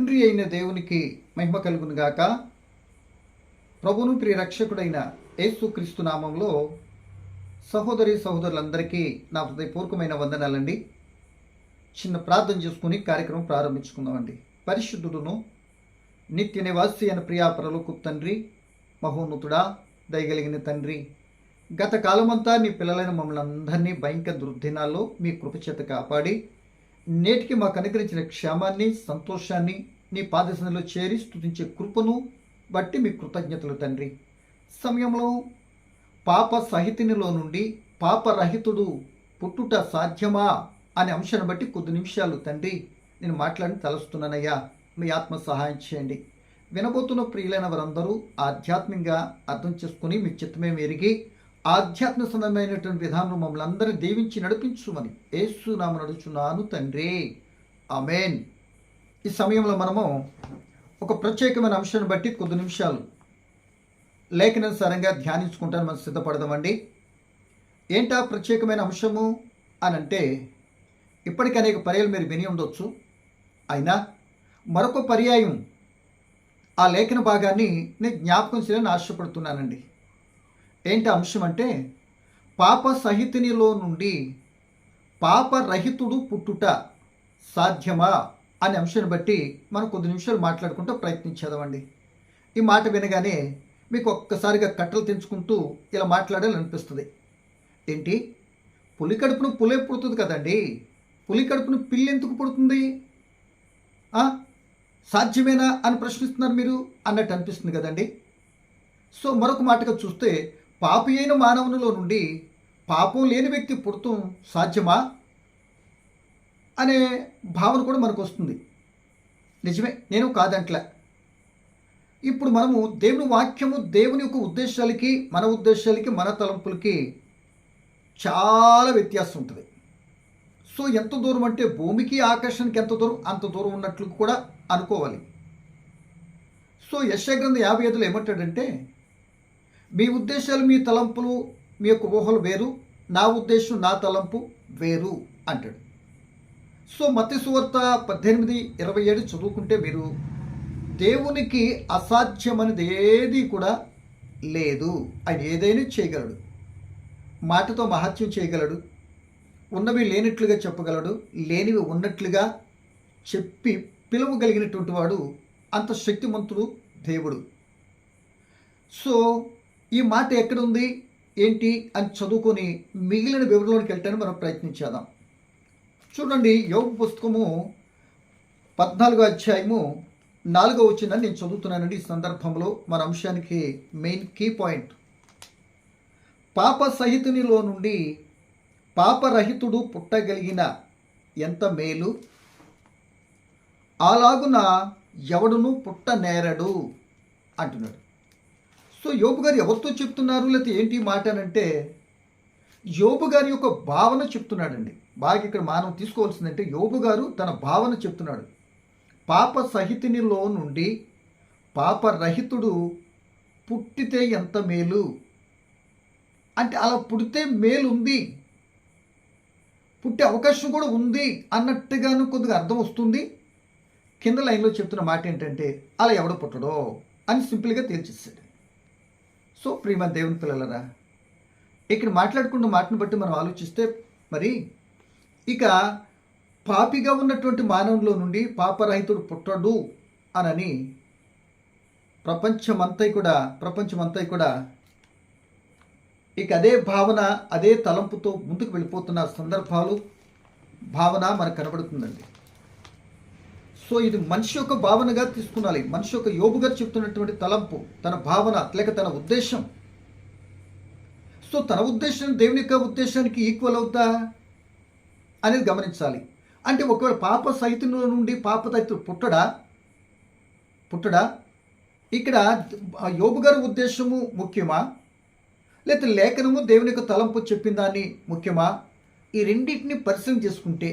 తండ్రి అయిన దేవునికి మహిమ కలుగును గాక. ప్రభువును ప్రియ రక్షకుడైన యేసుక్రీస్తు నామంలో సహోదరి సహోదరులందరికీ నా హృదయపూర్వకమైన వందనాలండి. చిన్న ప్రార్థన చేసుకుని కార్యక్రమం ప్రారంభించుకుందామండి. పరిశుద్ధుడును నిత్య నివాసి అయిన ప్రియా పరలోకపు తండ్రి, మహోన్నతుడా, దయగలిగిన తండ్రి, గత కాలమంతా నీ పిల్లలైన మమ్మల్ని అందరినీ భయంకర దుర్దినాల్లో మీ కృపచేత కాపాడి నేటికి మాకు అనుగ్రహించిన క్షేమాన్ని, సంతోషాన్ని నీ పాదశనలో చేరి స్తుతించే కృపను బట్టి మీ కృతజ్ఞతలు తండ్రి. సమయంలో పాప సహితినిలో నుండి పాపరహితుడు పుట్టుట సాధ్యమా అనే అంశాన్ని బట్టి కొద్ది నిమిషాలు తండ్రి నేను మాట్లాడి తలుస్తున్నానయ్యా. మీ ఆత్మ సహాయం చేయండి. వినబోతున్న ప్రియులైన వారందరూ ఆధ్యాత్మికంగా అర్థం చేసుకుని మీ చిత్తమే ఎరిగి ఆధ్యాత్మిక సంబంధమైనటువంటి విధానం మమ్మల్ని అందరినీ దీవించి నడిపించుమని యేసు నామమున నడుచున్నాను తండ్రి, ఆమేన్. ఈ సమయంలో మనము ఒక ప్రత్యేకమైన అంశాన్ని బట్టి కొద్ది నిమిషాలు లేఖనానుసారంగా ధ్యానించుకుంటాను. మనం సిద్ధపడదామండి. ఏంటా ప్రత్యేకమైన అంశము అని అంటే, ఇప్పటికీ అనేక పర్యాలు మీరు విని ఉండొచ్చు. అయినా మరొక పర్యాయం ఆ లేఖన భాగాన్ని నేను జ్ఞాపకం చేయాలని ఆశపడుతున్నానండి. ఏంటి అంశం అంటే, పాప సహితినిలో నుండి పాపరహితుడు పుట్టుట సాధ్యమా అనే అంశాన్ని బట్టి మనం కొద్ది నిమిషాలు మాట్లాడుకుంటూ ప్రయత్నించేదామండి. ఈ మాట వినగానే మీకు ఒక్కసారిగా కట్టలు తెంచుకుంటూ ఇలా మాట్లాడాలనిపిస్తుంది. ఏంటి, పులి కడుపును పులే పుడుతుంది కదండి, పులి కడుపును పిల్లి ఎందుకు పుడుతుంది, సాధ్యమేనా అని ప్రశ్నిస్తున్నారు మీరు అన్నట్టు అనిపిస్తుంది కదండి. సో మరొక మాటగా చూస్తే, పాపి అయిన మానవునిలో నుండి పాపం లేని వ్యక్తి పుడతం సాధ్యమా అనే భావన కూడా మనకు వస్తుంది. నిజమే, నేను కాదంట్లే. ఇప్పుడు మనము దేవుని వాక్యము, దేవుని యొక్క ఉద్దేశాలకి, మన ఉద్దేశాలకి, మన తలంపులకి చాలా వ్యత్యాసం ఉంటుంది. సో ఎంత దూరం అంటే, భూమికి ఆకాశానికి ఎంత దూరం, అంత దూరం ఉన్నట్లు కూడా అనుకోవాలి. సో యెషయా గ్రంథం 55లో ఏమంటాడంటే, మీ ఉద్దేశాలు, మీ తలంపులు, మీ యొక్క ఊహలు వేరు, నా ఉద్దేశం, నా తలంపు వేరు అంటాడు. సో మత్తయి సువార్త 18:27 చదువుకుంటే మీరు, దేవునికి అసాధ్యమనేది ఏది కూడా లేదు. ఆయన ఏదైనా చేయగలడు. మాటతో మహత్యం చేయగలడు. ఉన్నవి లేనట్లుగా చెప్పగలడు, లేనివి ఉన్నట్లుగా చెప్పి పిలువగలిగినటువంటి వాడు. అంత శక్తిమంతుడు దేవుడు. సో ఈ మాట ఎక్కడుంది ఏంటి అని చదువుకొని మిగిలిన వివరంలోకి వెళ్ళటానికి మనం ప్రయత్నించేద్దాం. చూడండి, యోబు పుస్తకము 14వ అధ్యాయము 4వ వచనాన్ని నేను చదువుతున్నానండి. ఈ సందర్భంలో మన అంశానికి మెయిన్ కీ పాయింట్, పాప సహితునిలో నుండి పాపరహితుడు పుట్టగలిగిన ఎంత మేలు, అలాగున ఎవడును పుట్టనేరడు అంటున్నాడు. సో యోబు గారు ఎవరితో చెప్తున్నారు, లేకపోతే ఏంటి మాట అని అంటే, యోబు గారి యొక్క భావన చెప్తున్నాడండి. బాగా ఇక్కడ మనం తీసుకోవాల్సిందంటే, యోబు గారు తన భావన చెప్తున్నాడు. పాప సహితినిలో నుండి పాపరహితుడు పుట్టితే ఎంత మేలు అంటే, అలా పుడితే మేలు ఉంది, పుట్టే అవకాశం కూడా ఉంది అన్నట్టుగాను కొద్దిగా అర్థం వస్తుంది. కింద లైన్లో చెప్తున్న మాట ఏంటంటే, అలా ఎవడు పుట్టడో అని సింపుల్గా తేల్చేస్తాడు. సో ప్రియమైన దేవుని పిల్లలరా, ఇక్కడ మాట్లాడుకున్న మాటను బట్టి మనం ఆలోచిస్తే, మరి ఇక పాపిగా ఉన్నటువంటి మానవుల్లో నుండి పాపరహితుడు పుట్టడు అనని ప్రపంచమంతా కూడా ఇక అదే భావన, అదే తలంపుతో ముందుకు వెళ్ళిపోతున్న సందర్భాలు, భావన మనకు కనబడుతుందండి. సో ఇది మనిషి యొక్క భావనగా తీసుకున్నాలి. మనిషి యొక్క యోబు గారు చెప్తున్నటువంటి తలంపు, తన భావన, లేక తన ఉద్దేశం. సో తన ఉద్దేశం దేవుని యొక్క ఉద్దేశానికి ఈక్వల్ అవుతా అనేది గమనించాలి. అంటే ఒకవేళ పాప సహితుల నుండి పాపరహితుడు పుట్టడా ఇక్కడ యోబు గారి ఉద్దేశము ముఖ్యమా, లేకపోతే లేఖనము దేవుని యొక్క తలంపు చెప్పిన దాన్ని ముఖ్యమా? ఈ రెండింటిని పరిశీలన చేసుకుంటే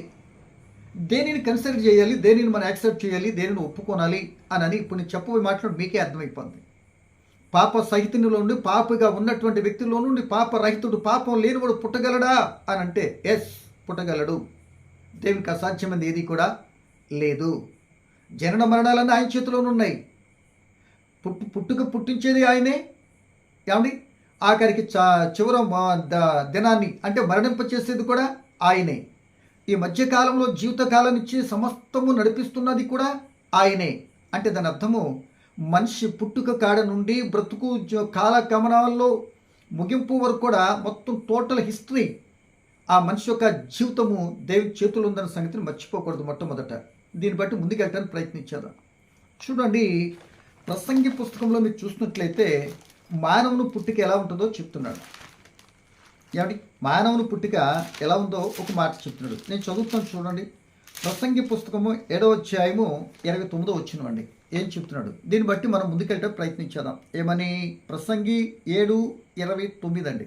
దేనిని కన్సిడర్ చేయాలి, దేనిని మనం యాక్సెప్ట్ చేయాలి, దేనిని ఒప్పుకోనాలి అని ఇప్పుడు నేను చెప్పబోయే మాట్లాడి మీకే అర్థమైపోతుంది. పాప సహితునిలో నుండి, పాపగా ఉన్నటువంటి వ్యక్తిలో నుండి పాపరహితుడు, పాపం లేనివాడు పుట్టగలడా అని అంటే, ఎస్ పుట్టగలడు. దేవునికి అసాధ్యమైనది ఏది కూడా లేదు. జనన మరణాలన్నీ ఆయన చేతిలోనే ఉన్నాయి. పుట్టుక పుట్టించేది ఆయనే. ఏమండి, ఆఖరికి చివర దినాన్ని అంటే మరణింపచేసేది కూడా ఆయనే. ఈ మధ్యకాలంలో జీవితకాలం ఇచ్చి సమస్తము నడిపిస్తున్నది కూడా ఆయనే. అంటే దాని అర్థము మనిషి పుట్టుక కాడ నుండి బ్రతుకు కాల గమనాల్లో ముగింపు వరకు కూడా మొత్తం టోటల్ హిస్టరీ ఆ మనిషి యొక్క జీవితము దేవుని చేతులు ఉందన్న సంగతిని మర్చిపోకూడదు. మొట్టమొదట దీన్ని బట్టి ముందుకెళ్ళడానికి ప్రయత్నించేద్దాం. చూడండి, ప్రసంగి పుస్తకంలో మీరు చూసినట్లయితే మానవుని పుట్టుక ఎలా ఉంటుందో చెప్తున్నాడు. ఏమండి, మానవుని పుట్టుక ఎలా ఉందో ఒక మాట చెప్తున్నాడు. నేను చదువుతాను చూడండి. ప్రసంగి పుస్తకము 7వ అధ్యాయము 29వ వచనం అండి. ఏం చెప్తున్నాడు దీన్ని బట్టి మనం ముందుకెళ్ళే ప్రయత్నించేద్దాం. ఏమని? ప్రసంగి 7:29 అండి.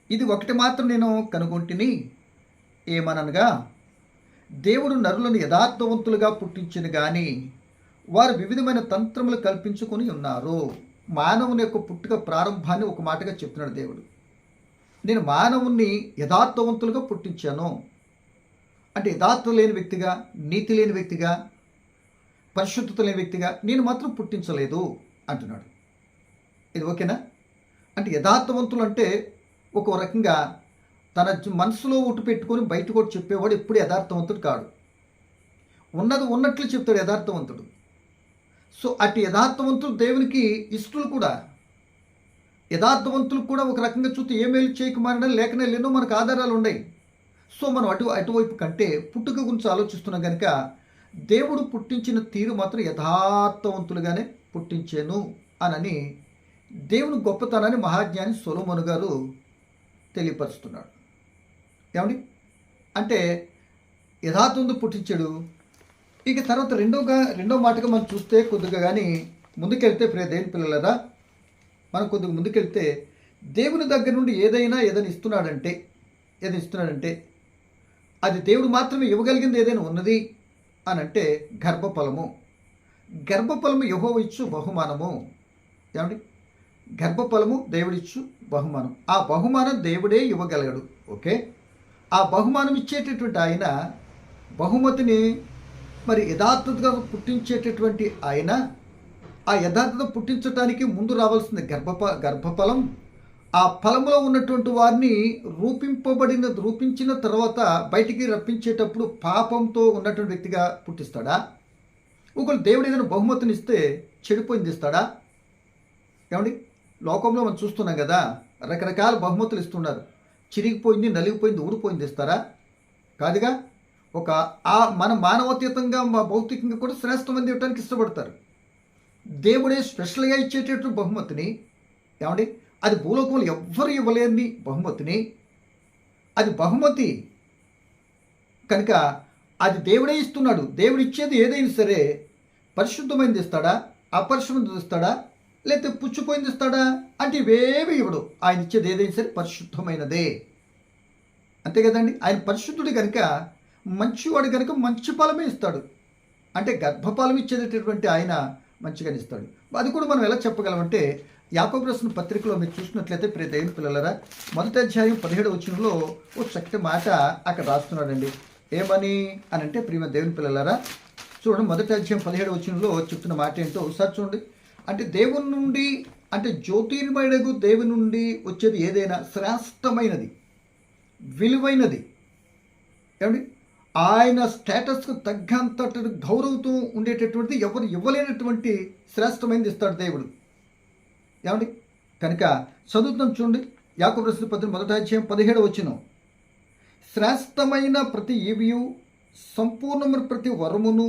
ఇది ఒకటి మాత్రం నేను కనుగొంటిని, ఏమనగా దేవుడు నరులను యథార్థవంతులుగా పుట్టించిన గాని వారు వివిధమైన తంత్రములు కల్పించుకొని ఉన్నారు. మానవుని యొక్క పుట్టుక ప్రారంభాన్ని ఒక మాటగా చెప్తున్నాడు దేవుడు. నేను మానవుణ్ణి యథార్థవంతులుగా పుట్టించాను. అంటే యథార్థం లేని వ్యక్తిగా, నీతి లేని వ్యక్తిగా, పరిశుద్ధత లేని వ్యక్తిగా నేను మాత్రం పుట్టించలేదు అంటున్నాడు. ఇది ఓకేనా? అంటే యథార్థవంతులు అంటే ఒక రకంగా తన మనసులో ఒట్టు పెట్టుకొని బయట కూడా చెప్పేవాడు ఎప్పుడు యథార్థవంతుడు కాడు. ఉన్నది ఉన్నట్లు చెప్తాడు యథార్థవంతుడు. సో అటు యథార్థవంతులు దేవునికి ఇష్టలు కూడా. యథార్థవంతులు కూడా ఒక రకంగా చూస్తే ఏ మేలు చేయకమారడం లేకనే ఎన్నో మనకు ఆధారాలు ఉన్నాయి. సో మనం అటువైపు కంటే పుట్టుక గురించి ఆలోచిస్తున్నాం కనుక దేవుడు పుట్టించిన తీరు మాత్రం యథార్థవంతులుగానే పుట్టించాను అని దేవుని గొప్పతనాన్ని మహాజ్ఞాని సొలొమోను గారు తెలియపరుస్తున్నాడు. ఏమండి, అంటే యథార్థవంతుడు పుట్టించాడు. ఇక తర్వాత రెండో మాటగా మనం చూస్తే కొద్దిగా కానీ ముందుకెళ్తే దేవుని పిల్లలరా, మనం కొద్దిగా ముందుకెళ్తే దేవుని దగ్గర నుండి ఏదైనా ఇస్తున్నాడంటే అది దేవుడు మాత్రమే ఇవ్వగలిగింది ఏదైనా ఉన్నది అని అంటే గర్భఫలము. గర్భఫలము యెహోవా ఇచ్చు బహుమానము. ఏమండి, గర్భఫలము దేవుడిచ్చు బహుమానం. ఆ బహుమానం దేవుడే ఇవ్వగలగడు. ఓకే, ఆ బహుమానం ఇచ్చేటటువంటి ఆయన, బహుమతిని మరి యథార్థతగా పుట్టించేటటువంటి ఆయన, ఆ యథార్థత పుట్టించడానికి ముందు రావాల్సింది గర్భఫలం. ఆ ఫలంలో ఉన్నటువంటి వారిని రూపించిన తర్వాత బయటికి రప్పించేటప్పుడు పాపంతో ఉన్నటువంటి వ్యక్తిగా పుట్టిస్తాడా? ఒకళ్ళు దేవుడు ఏదైనా బహుమతిని ఇస్తే చెడిపోయింది ఇస్తాడా? ఏమండి, లోకంలో మనం చూస్తున్నాం కదా, రకరకాల బహుమతులు ఇస్తున్నారు. చిరిగిపోయింది, నలిగిపోయింది, ఊడిపోయింది ఇస్తారా? కాదుగా. మన మానవతీతంగా భౌతికంగా కూడా శ్రేష్టమంది ఇవ్వడానికి ఇష్టపడతారు. దేవుడే స్పెషల్గా ఇచ్చేటటువంటి బహుమతిని, ఏమండి, అది భూలోకంలో ఎవ్వరు ఇవ్వలేని బహుమతిని, అది బహుమతి కనుక అది దేవుడే ఇస్తున్నాడు. దేవుడు ఇచ్చేది ఏదైనా సరే పరిశుద్ధమైనది ఇస్తాడా, అపరిశుద్ధమైనది ఇస్తాడా, లేకపోతే పుచ్చిపోయింది ఇస్తాడా అంటే ఇవేవి ఇవ్వడు. ఆయన ఇచ్చేది ఏదైనా సరే పరిశుద్ధమైనదే. అంతే కదండి. ఆయన పరిశుద్ధుడు కనుక, మంచివాడు కనుక మంచి ఫలమే ఇస్తాడు. అంటే గర్భఫలం ఇచ్చేటటువంటి ఆయన మంచిగానే ఇస్తాడు. అది కూడా మనం ఎలా చెప్పగలమంటే యాకోబు రాసిన పత్రికలో మీరు చూసినట్లయితే దేవుని పిల్లలరా, 1వ అధ్యాయం 17వ వచనంలో ఓ చక్కటి మాట అక్కడ రాస్తున్నాడండి. ఏమని అని అంటే ప్రియమైన దేవుని పిల్లలరా, చూడండి 1వ అధ్యాయం 17వ వచనంలో చెప్తున్న మాట ఏంటో ఒకసారి చూడండి. అంటే దేవుని నుండి, అంటే జ్యోతిర్మయుడగు దేవుని నుండి వచ్చేది ఏదైనా శ్రేష్టమైనది, విలువైనది. ఏమండి, ఆయన స్టేటస్కు తగ్గంతటి గౌరవంతో ఉండేటటువంటిది ఎవరు ఇవ్వలేనటువంటి శ్రేష్టమైనది ఇస్తాడు దేవుడు. ఏమండి, కనుక చదువుతాం చూడండి. యాకోబు రాసిన పత్రిక 1వ అధ్యాయం 17వ వచనం. శ్రేష్టమైన ప్రతి ఈవియు, సంపూర్ణమైన ప్రతి వరమును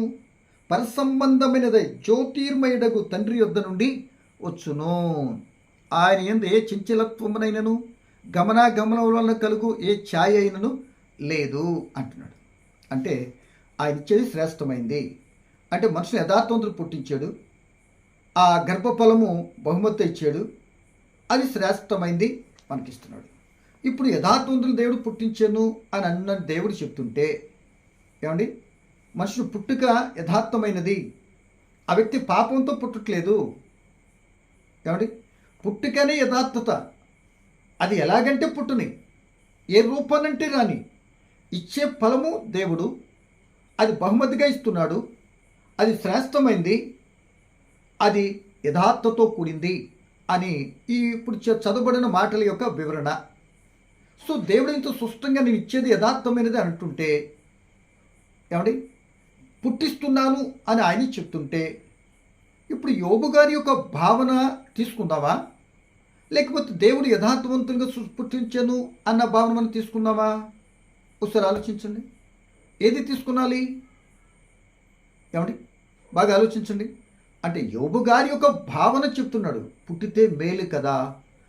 పరసంబంధమైనదై జ్యోతిర్మయుడగు తండ్రి యొద్ద నుండి వచ్చును. ఆయన యందు ఏ చంచలత్వమునైనను గమనాగమనం వలన కలుగు ఏ ఛాయ అయినను లేదు అంటున్నాడు. అంటే ఆయన ఇచ్చేది శ్రేష్టమైంది. అంటే మనుషుని యథార్థవంతులు పుట్టించాడు, ఆ గర్భఫలము బహుమతి ఇచ్చాడు, అది శ్రేష్టమైంది మనకిస్తున్నాడు. ఇప్పుడు యథార్థవంతులు దేవుడు పుట్టించాను అని అన్న దేవుడు చెప్తుంటే, ఏమండి, మనుషుడు పుట్టుక యథార్థమైనది. ఆ వ్యక్తి పాపంతో పుట్టట్లేదు. ఏమండి, పుట్టుకనే యథార్థత. అది ఎలాగంటే పుట్టుని, ఏ రూపానంటే రాని, ఇచ్చే ఫలము దేవుడు, అది బహుమతిగా ఇస్తున్నాడు. అది శ్రేష్టమైంది, అది యథార్థతో కూడింది అని ఈ ఇప్పుడు చదవబడిన మాటల యొక్క వివరణ. సో దేవుడు ఇంత స్పష్టంగా నేను ఇచ్చేది యథార్థమైనది అంటుంటే, ఏమండి, పుట్టిస్తున్నాను అని ఆయన చెప్తుంటే, ఇప్పుడు యోబు గారి యొక్క భావన తీసుకుందామా, లేకపోతే దేవుడు యథార్థవంతంగా పుట్టించాను అన్న భావన మనం తీసుకుందామా? ఒకసారి ఆలోచించండి. ఏది తీసుకున్నాలి? ఏమండి, బాగా ఆలోచించండి. అంటే యోబు గారి యొక్క భావన చెప్తున్నాడు, పుట్టితే మేలు కదా.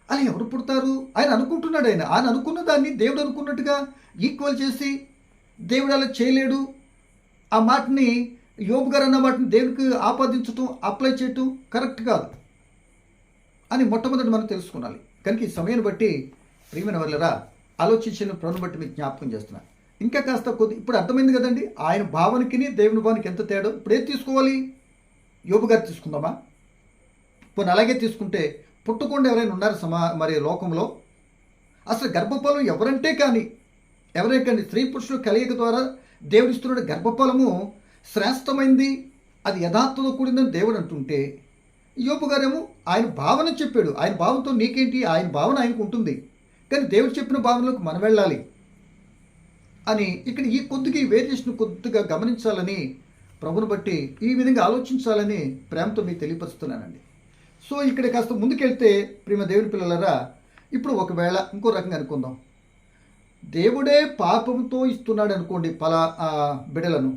అలా ఎవరు పుడతారు? ఆయన అనుకుంటున్నాడు. ఆయన అనుకున్న దాన్ని దేవుడు అనుకున్నట్టుగా ఈక్వల్ చేసి, దేవుడు అలా చేయలేడు, ఆ మాటని యోబు గారు అన్న మాటని దేవుడికి ఆపాదించటం, అప్లై చేయటం కరెక్ట్ కాదు అని మొట్టమొదటి మనం తెలుసుకోవాలి. కనుక ఈ సమయాన్ని బట్టి ప్రియమైన వాళ్ళరా ఆలోచించిన ప్రభుని బట్టి మీకు జ్ఞాపకం చేస్తున్నా. ఇంకా కాస్త ఇప్పుడు అర్థమైంది కదండి ఆయన భావనకి దేవుని భావనకి ఎంత తేడా. ఇప్పుడు ఏది తీసుకోవాలి? యోబు గారు తీసుకుందామా? పోనీ అలాగే తీసుకుంటే పుట్టకుండా ఎవరైనా ఉన్నారు మరి లోకంలో? అసలు గర్భఫలం ఎవరంటే కానీ స్త్రీ పురుషులు కలయిక ద్వారా దేవుడు ఇస్తున్న గర్భఫలము శ్రేష్టమైంది, అది యథార్థతో కూడిందని దేవుడు అంటుంటే, యోబు గారేమో ఆయన భావన చెప్పాడు. ఆయన భావనతో నీకేంటి? ఆయన భావన ఆయనకు ఉంటుంది, కానీ దేవుడు చెప్పిన భావనలోకి మనం వెళ్ళాలి అని ఇక్కడ ఈ వేరియేషన్ కొద్దిగా గమనించాలని, ప్రభుని బట్టి ఈ విధంగా ఆలోచించాలని ప్రేమతో మీకు తెలియపరుస్తున్నానండి. సో ఇక్కడ కాస్త ముందుకెళ్తే ప్రేమ దేవుని పిల్లలరా, ఇప్పుడు ఒకవేళ ఇంకో రకంగా అనుకుందాం, దేవుడే పాపంతో ఇస్తున్నాడు అనుకోండి బిడ్డలను,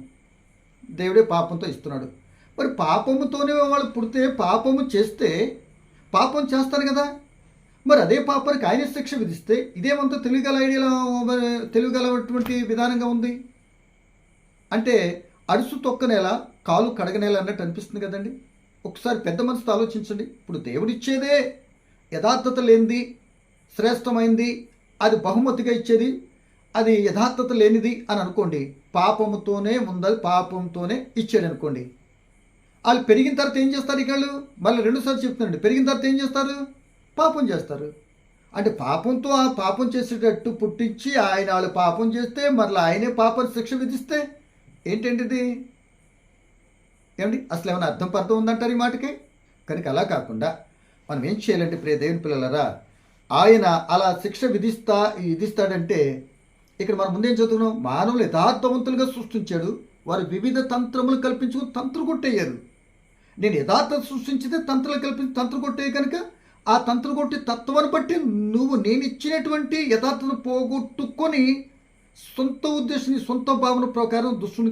దేవుడే పాపంతో ఇస్తున్నాడు. మరి పాపముతోనే వాళ్ళు పుడితే, పాపము చేస్తే పాపం చేస్తారు కదా, మరి అదే పాపానికి ఆయన శిక్ష విధిస్తే ఇదేమంతా తెలియగలటువంటి విధానంగా ఉంది. అంటే అడుసు తొక్కనేలా కాలు కడగనేలా అన్నట్టు అనిపిస్తుంది కదండి. ఒకసారి పెద్ద మనసుతో ఆలోచించండి. ఇప్పుడు దేవుడిచ్చేదే యథార్థత లేనిది, శ్రేష్టమైంది, అది బహుమతిగా ఇచ్చేది, అది యథార్థత లేనిది అని అనుకోండి. పాపముతోనే ముందది, పాపంతోనే ఇచ్చాడు అనుకోండి. వాళ్ళు పెరిగిన తర్వాత ఏం చేస్తారు? ఇక మళ్ళీ రెండుసార్లు చెప్తున్నాండి, పెరిగిన తర్వాత ఏం చేస్తారు? పాపం చేస్తారు. అంటే పాపంతో ఆ పాపం చేసేటట్టు పుట్టించి వాళ్ళు పాపం చేస్తే మరలా ఆయనే పాప శిక్ష విధిస్తే ఏంటంటిది? ఏమండి, అసలు ఏమైనా అర్థం ఉందంటారు ఈ మాటకి? కనుక అలా కాకుండా మనం ఏం చేయాలంటే ప్రియ దేవుని పిల్లలరా, ఆయన అలా శిక్ష విధిస్తాడంటే ఇక్కడ మనం ముందేం చదువుకున్నాం? మానవులు యథార్థవంతులుగా సృష్టించాడు, వారు వివిధ తంత్రములు కల్పించుకుని తంత్రగొట్టేయారు. నేను యథార్థత సృష్టించితే తంత్రాలు కల్పించి తంత్రగొట్టే కనుక ఆ తంత్రగొట్టి తత్వాన్ని బట్టి నేను ఇచ్చినటువంటి యథార్థను పోగొట్టుకొని సొంత ఉద్దేశాన్ని, సొంత భావన ప్రకారం దుష్టుని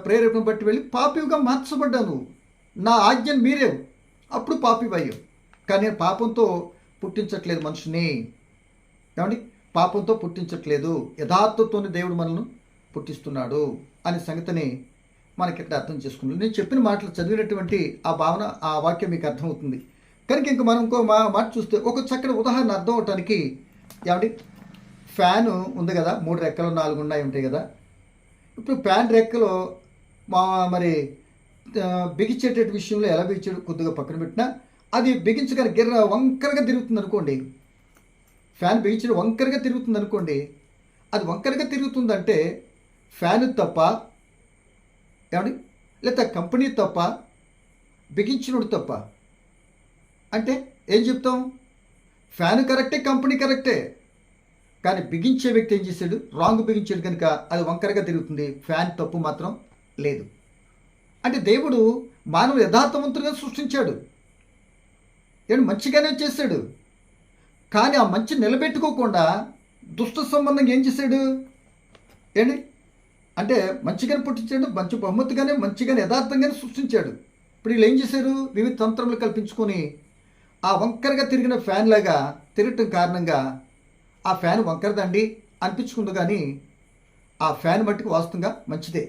ప్రేరేపణ బట్టి వెళ్ళి పాపిగా మార్చబడ్డాను. నా ఆజ్ఞను మీరేవు, అప్పుడు పాపివయ్యావు. కానీ నేను పాపంతో పుట్టించట్లేదు మనిషిని. ఏమండి, పాపంతో పుట్టించట్లేదు, యథార్థతోని దేవుడు మనల్ని పుట్టిస్తున్నాడు అనే సంగతిని మనకి ఇక్కడ అర్థం చేసుకున్నాం. నేను చెప్పిన మాటలు చదివినటువంటి ఆ భావన, ఆ వాక్యం మీకు అర్థమవుతుంది. కనుక ఇంక మనం ఇంకో మాట చూస్తే ఒక చక్కటి ఉదాహరణ అర్థం అవటానికి, ఏమండి, ఫ్యాను ఉంది కదా, 3 రెక్కలు 4 ఉన్నాయి ఉంటాయి కదా. ఇప్పుడు ఫ్యాన్ రెక్కలో మరి బిగించేట విషయంలో ఎలా బిగించాడు కొద్దిగా పక్కన పెట్టినా, అది బిగించగానే వంకరగా తిరుగుతుంది అనుకోండి. ఫ్యాన్ బిగించడం వంకరగా తిరుగుతుంది అనుకోండి. అది వంకరగా తిరుగుతుందంటే ఫ్యాన్ తప్ప, ఏమండి, లేదా కంపెనీ తప్ప, బిగించినోడు తప్ప? అంటే ఏం చెప్తాం? ఫ్యాన్ కరెక్టే, కంపెనీ కరెక్టే, కానీ బిగించే వ్యక్తి ఏం చేశాడు? రాంగ్ బిగించాడు కనుక అది వంకరగా తిరుగుతుంది. ఫ్యాన్ తప్పు మాత్రం లేదు. అంటే దేవుడు మానవుడు యథార్థవంతులుగా సృష్టించాడు, మంచిగానే చేశాడు. కానీ ఆ మంచి నిలబెట్టుకోకుండా దుష్ట సంబంధంగా ఏం చేశాడు? అంటే మంచిగానే పుట్టించాడు, మంచి బహుమతిగానే, మంచిగానే, యథార్థంగానే సృష్టించాడు. ఇప్పుడు వీళ్ళు ఏం చేశారు? వివిధ తంత్రములు కల్పించుకొని ఆ వంకరగా తిరిగిన ఫ్యాన్ లాగా తిరగటం కారణంగా ఆ ఫ్యాన్ వంకరదండి అనిపించుకుంది, కానీ ఆ ఫ్యాన్ మట్టుకు వాస్తవంగా మంచిదే.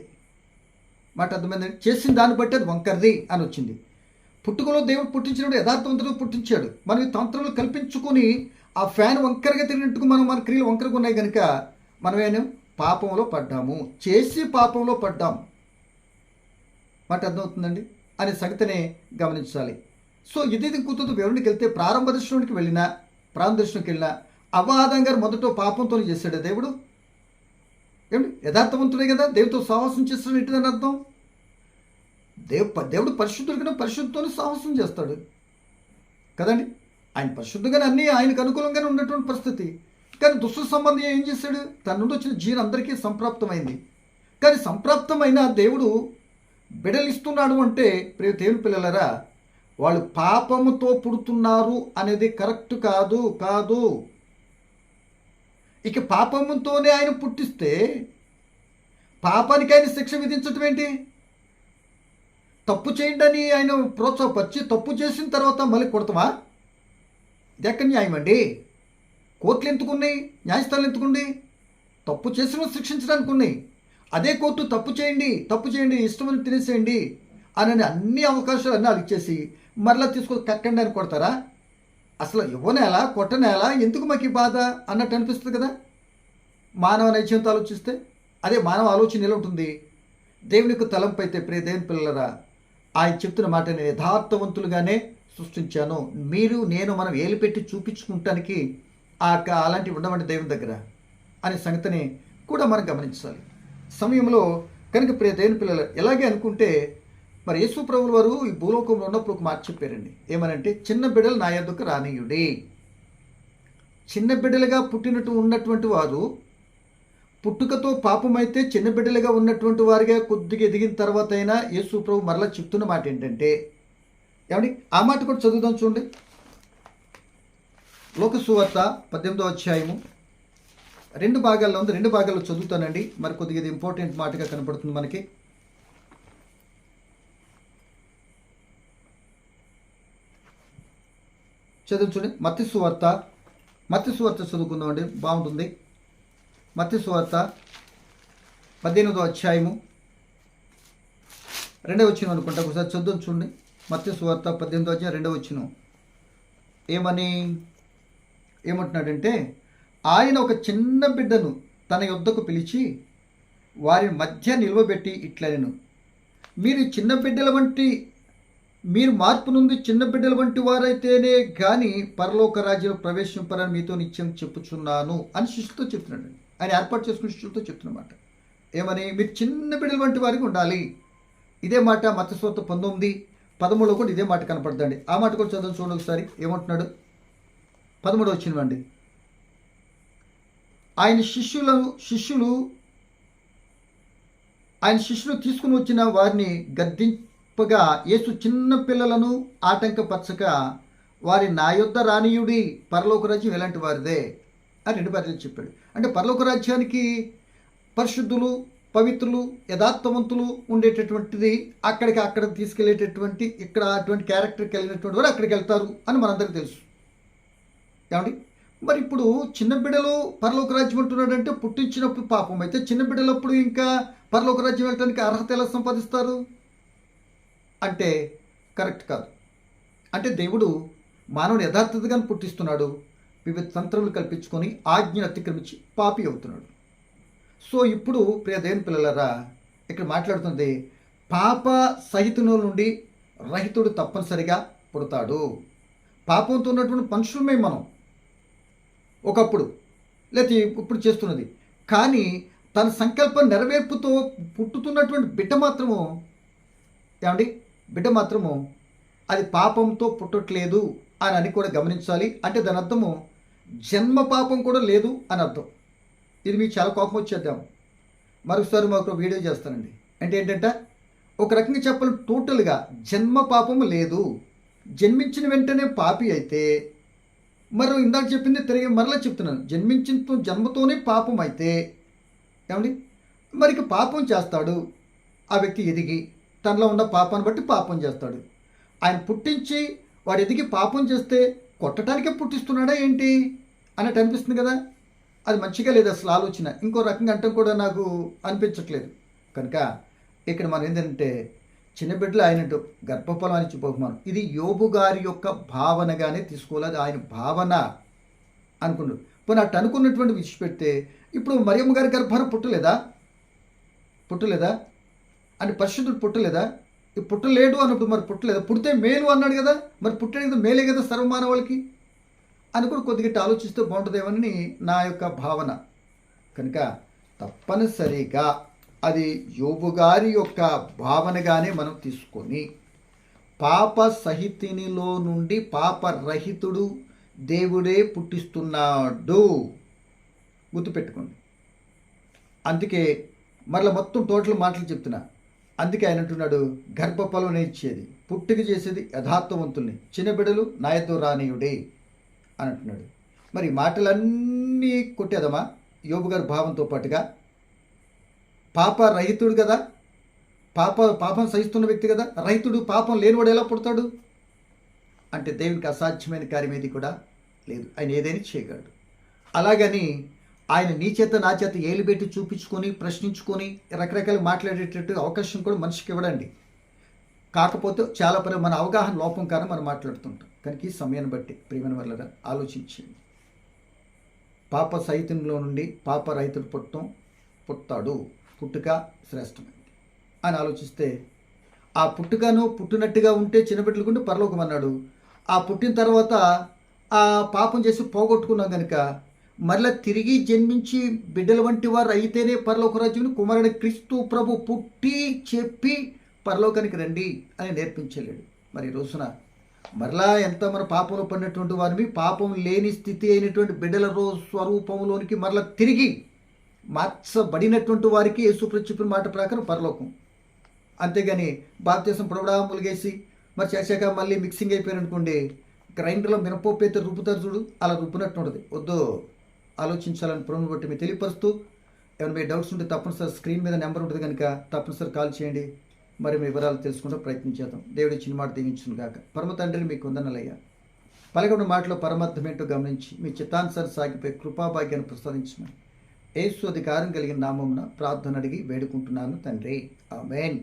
మాట అర్థమైందండి. చేసిన దాన్ని బట్టి అది వంకరది అని వచ్చింది. పుట్టుకలో దేవుడు పుట్టించినప్పుడు యథార్థవంతుడు పుట్టించాడు. మనం ఈ తంత్రాలు కల్పించుకొని ఆ ఫ్యాన్ వంకరగా తిరిగినట్టుకు మన క్రియలు వంకరగా ఉన్నాయి కనుక మనమేమో పాపంలో పడ్డాము, చేసి పాపంలో పడ్డాం. మాట అర్థమవుతుందండి అనే సంగతిని గమనించాలి. సో ఇది కూతురు వివరణకి వెళ్తే ప్రారంభ దర్శనానికి వెళ్ళినా అవాదం గారు మొదట పాపంతో చేశాడు దేవుడు. యథార్థవంతుడే కదా, దేవుడితో సహవాసం చేస్తాడు. ఏంటిదని అర్థం? దేవుడు పరిశుద్ధుడిగా పరిశుద్ధతోనే సాహసం చేస్తాడు కదండి. ఆయన పరిశుద్ధంగానే అన్నీ ఆయనకు అనుకూలంగానే ఉన్నటువంటి పరిస్థితి. కానీ దుష్ట సంబంధి ఏం చేశాడు? తన నుండి వచ్చిన జీన్ అందరికీ సంప్రాప్తమైంది. కానీ సంప్రాప్తమైన దేవుడు బిడలిస్తున్నాడు అంటే ప్రియ దేవుని పిల్లలరా, వాళ్ళు పాపముతో పుడుతున్నారు అనేది కరెక్ట్ కాదు. ఇక పాపముతోనే ఆయన పుట్టిస్తే పాపానికి ఆయన శిక్ష విధించటం ఏంటి? తప్పు చేయండి అని ఆయన ప్రోత్సాహపరిచి తప్పు చేసిన తర్వాత మళ్ళీ కొడతామా? ఇది ఎక్కడ న్యాయం అండి? కోర్టులు ఎందుకున్నాయి? న్యాయస్థానాలు ఎందుకుంది? తప్పు చేసిన శిక్షించడానికి ఉన్నాయి. అదే కోర్టు తప్పు చేయండి ఇష్టమని తినేసేయండి అని అన్ని అవకాశాలు అన్నీ వాళ్ళకి ఇచ్చేసి మరలా తీసుకొని కక్కండి అని కొడతారా? అసలు ఇవ్వనేలా కొట్టనేలా ఎందుకు మాకు ఈ బాధ అన్నట్టు అనిపిస్తుంది కదా. మానవ నైజంతో ఆలోచిస్తే అదే మానవ ఆలోచన ఎలా ఉంటుంది? దేవునికి తలంపు అయితే ప్రియ దేవుని పిల్లలరా, ఆయన చెప్తున్న మాట నేను యథార్థవంతులుగానే సృష్టించాను, మీరు నేను మనం ఏలు పెట్టి చూపించుకుంటానికి అలాంటివి ఉండవండి దేవుని దగ్గర అనే సంగతిని కూడా మనం గమనించాలి. సమయంలో కనుక ప్రియ దేవుని పిల్లలు ఎలాగే అనుకుంటే మరి యేసు ప్రభువుల వారు ఈ భూలోకంలో ఉన్నప్పుడు ఒక మాట చెప్పారండి. ఏమనంటే, చిన్న బిడ్డలు నా యొద్దకు రానీయుడి. చిన్న బిడ్డలుగా ఉన్నటువంటి వారు పుట్టుకతో పాపమైతే చిన్న బిడ్డలుగా ఉన్నటువంటి వారిగా కొద్దిగా ఎదిగిన తర్వాత అయినా యేసు ప్రభు మరలా చెప్తున్న మాట ఏంటంటే, ఏమండి ఆ మాట కూడా చదువుదాం చూడండి. లోక సువార్త 18వ అధ్యాయము 2 భాగాల్లో ఉంది. 2 భాగాల్లో చదువుతానండి. మరి కొద్దిగా ఇది ఇంపార్టెంట్ మాటగా కనపడుతుంది మనకి. చదువు చూడండి. మత్తయి సువార్త చదువుకుందామండి, బాగుంటుంది. మత్తయి సువార్త 18వ అధ్యాయము 2వ వచనం అనుకుంటా, ఒకసారి చదువు చూడండి. మత్తయి సువార్త 18వ అధ్యాయం 2వ వచనం ఏమంటున్నాడంటే, ఆయన ఒక చిన్న బిడ్డను తన యొద్దకు పిలిచి వారి మధ్య నిలవబెట్టి ఇట్లనెను, మీరు మార్పు నుండి చిన్న బిడ్డల వంటి వారైతేనే కానీ పరలోక రాజ్యంలో ప్రవేశింపరని మీతో నిత్యం చెప్పుచున్నాను అని శిష్యులతో చెప్తున్నాడు. ఆయన ఏర్పాటు చేసుకున్న శిష్యులతో చెప్తున్నమాట. ఏమని? మీరు చిన్న బిడ్డల వంటి వారికి ఉండాలి. ఇదే మాట మత్తయి సువార్త 19:13 కూడా ఇదే మాట కనపడుతుంది. ఆ మాట కూడా చదువు చూడండి ఒకసారి. ఏమంటున్నాడు? 13వ వచనం అండి. ఆయన శిష్యులు తీసుకుని వచ్చిన వారిని గద్దింపగా యేసు చిన్న పిల్లలను ఆటంకపరచక వారి నా యొద్ద రానీయుడి, పరలోక రాజ్యం ఎలాంటి వారిదే అని 2 భార్యలు చెప్పాడు. అంటే పరలోక రాజ్యానికి పరిశుద్ధులు, పవిత్రులు, యథార్థవంతులు ఉండేటటువంటిది అక్కడ తీసుకెళ్లేటటువంటి ఇక్కడ అటువంటి క్యారెక్టర్ కలిగినటువంటి వారు అక్కడికి వెళ్తారు అని మనందరికీ తెలుసు. ఏమండి? మరి ఇప్పుడు చిన్న బిడ్డలు పరలోక రాజ్యం అంటున్నాడంటే పుట్టించినప్పుడు పాపం అయితే చిన్న బిడ్డలప్పుడు ఇంకా పరలోక రాజ్యం వెళ్ళడానికి అర్హత ఎలా సంపాదిస్తారు అంటే కరెక్ట్ కాదు. అంటే దేవుడు మానవుని యథార్థతగానే పుట్టిస్తున్నాడు, వివిధ తంత్రములు కల్పించుకొని ఆజ్ఞను అతిక్రమించి పాపి అవుతున్నాడు. సో ఇప్పుడు ప్రియ దేవుని పిల్లలారా, ఇక్కడ మాట్లాడుతుంది పాప సహితుల నుండి రహితుడు తప్పనిసరిగా పుడతాడు. పాపంతో ఉన్నటువంటి మనుషులమే మనం ఒకప్పుడు, లేకపోతే ఇప్పుడు చేస్తున్నది. కానీ తన సంకల్ప నెరవేర్పుతో పుట్టుతున్నటువంటి బిడ్డ మాత్రము అది పాపంతో పుట్టట్లేదు అని కూడా గమనించాలి. అంటే దాని అర్థము జన్మ పాపం కూడా లేదు అని అర్థం. ఇది మీకు చాలా కోపం వచ్చేద్దాం. మరొకసారి మాకు వీడియో చేస్తానండి. అంటే ఏంటంటే ఒక రకంగా చెప్పాలి, టోటల్గా జన్మ పాపము లేదు. జన్మించిన వెంటనే పాపి అయితే మరి ఇందాక చెప్పింది తిరిగి మరలా చెప్తున్నాను, జన్మతోనే పాపం అయితే ఏమండి మరికి పాపం చేస్తాడు. ఆ వ్యక్తి ఎదిగి తనలో ఉన్న పాపాన్ని బట్టి పాపం చేస్తాడు. ఆయన పుట్టించి వాడు ఎదిగి పాపం చేస్తే కొట్టడానికే పుట్టిస్తున్నాడా ఏంటి అన్నట్టు అనిపిస్తుంది కదా. అది మంచిగా లేదు అసలు ఆలోచన. ఇంకో రకంగా అంటాం కూడా నాకు అనిపించట్లేదు. కనుక ఇక్కడ మనం ఏంటంటే చిన్న బిడ్డలు ఆయనట్టు గర్భఫలం అని చెప్పుకోమను. ఇది యోబు గారి యొక్క భావనగానే తీసుకోలేదు, ఆయన భావన అనుకున్నాడు. పోనీ అట్టు అనుకున్నటువంటి విడిచిపెడితే ఇప్పుడు మరియమ్మ గారి గర్భాన పుట్టలేదా అని పరిశుద్ధుడు పుట్టలేదా? పుట్టలేడు అన్నప్పుడు మరి పుట్టలేదా? పుడితే మేలు అన్నాడు కదా, మరి పుట్టాడు కదా, మేలే కదా సర్వమానవాళ్ళకి అని కూడా కొద్దిగా ఆలోచిస్తే బాగుంటుందేమని నా యొక్క భావన. కనుక తప్పనిసరిగా అది యోబు గారి యొక్క భావనగానే మనం తీసుకొని పాప సహితినిలో నుండి పాపరహితుడు దేవుడే పుట్టిస్తున్నాడు. గుర్తుపెట్టుకోండి. అందుకే మరలా మొత్తం టోటల్ మాటలు చెప్తున్నా. అందుకే ఆయన అంటున్నాడు, గర్భఫలం ఇచ్చేది పుట్టుక చేసేది యథార్థవంతుల్ని, చిన్న బిడ్డలు నాయతో రానీయుడే అని అంటున్నాడు. మరి మాటలన్నీ కొట్టేదమా యోబు గారి భావంతో పాటుగా? పాప రహితుడు కదా, పాపం సహిస్తున్న వ్యక్తి కదా, రహితుడు పాపం లేనివాడు ఎలా పుడతాడు అంటే దేవునికి అసాధ్యమైన కార్యం ఏది కూడా లేదు. ఆయన ఏదైనా చేయగలడు. అలాగని ఆయన నీ చేత నా చేత ఏలు పెట్టి చూపించుకొని ప్రశ్నించుకొని రకరకాలు మాట్లాడేటట్టు అవకాశం కూడా మనిషికి ఇవ్వడండి. కాకపోతే చాలా మన అవగాహన లోపం కారణం మనం మాట్లాడుతుంటాం. కనుక ఈ సమయాన్ని బట్టి ప్రియమైన వాళ్ళగా ఆలోచించండి. పాప సహితంలో నుండి పాప రహితుడు పుట్టాడు, పుట్టుక శ్రేష్టమైంది అని ఆలోచిస్తే, ఆ పుట్టుకను పుట్టినట్టుగా ఉంటే చిన్నబిడ్డలుకుంటే పరలోకం అన్నాడు. ఆ పుట్టిన తర్వాత ఆ పాపం చేసి పోగొట్టుకున్నాం కనుక మరలా తిరిగి జన్మించి బిడ్డల వంటి వారు అయితేనే పరలోక రాజ్యం కుమారుడు క్రీస్తు ప్రభు పుట్టి చెప్పి పరలోకానికి రండి అని నేర్పించలేడు. మరి రోజున మరలా ఎంత మన పాపంలో పడినటువంటి వారిని పాపం లేని స్థితి అయినటువంటి బిడ్డల స్వరూపంలోనికి మరలా తిరిగి మార్చబడినటువంటి వారికి యేసుప్రభు చెప్పిన మాట ప్రకారం పరలోకం. అంతేగాని బాప్తీసం పొడవడా ములిగేసి మరి చేశాక మళ్ళీ మిక్సింగ్ అయిపోయారు అనుకోండి, గ్రైండర్లో మినపప్పు అయితే రుబ్బుతారు చూడు, అలా రుబ్బునట్టు ఉండదు. వద్దు, ఆలోచించాలని ప్రభువుని బట్టి మీరు తెలియపరుస్తూ, ఏమైనా మీ డౌట్స్ ఉంటే తప్పనిసరి స్క్రీన్ మీద నెంబర్ ఉంటుంది కనుక తప్పనిసరి కాల్ చేయండి. మరి మీ వివరాలు తెలుసుకుంటూ ప్రయత్నించేద్దాం. దేవుడు ఇచ్చిన మాట దీవించును గాక. పరమ తండ్రిని మీకు వందనాలయ్యా. పలకబడిన మాటలో పరమార్థమేంటో గమనించి మీ చిత్తానుసారి సాగిపోయి కృపాభాగ్యాన్ని ప్రసాదించమని యేసు అధికారం కలిగిన నామమున ప్రార్థన అడిగి వేడుకుంటున్నాను తండ్రి. ఆమేన్.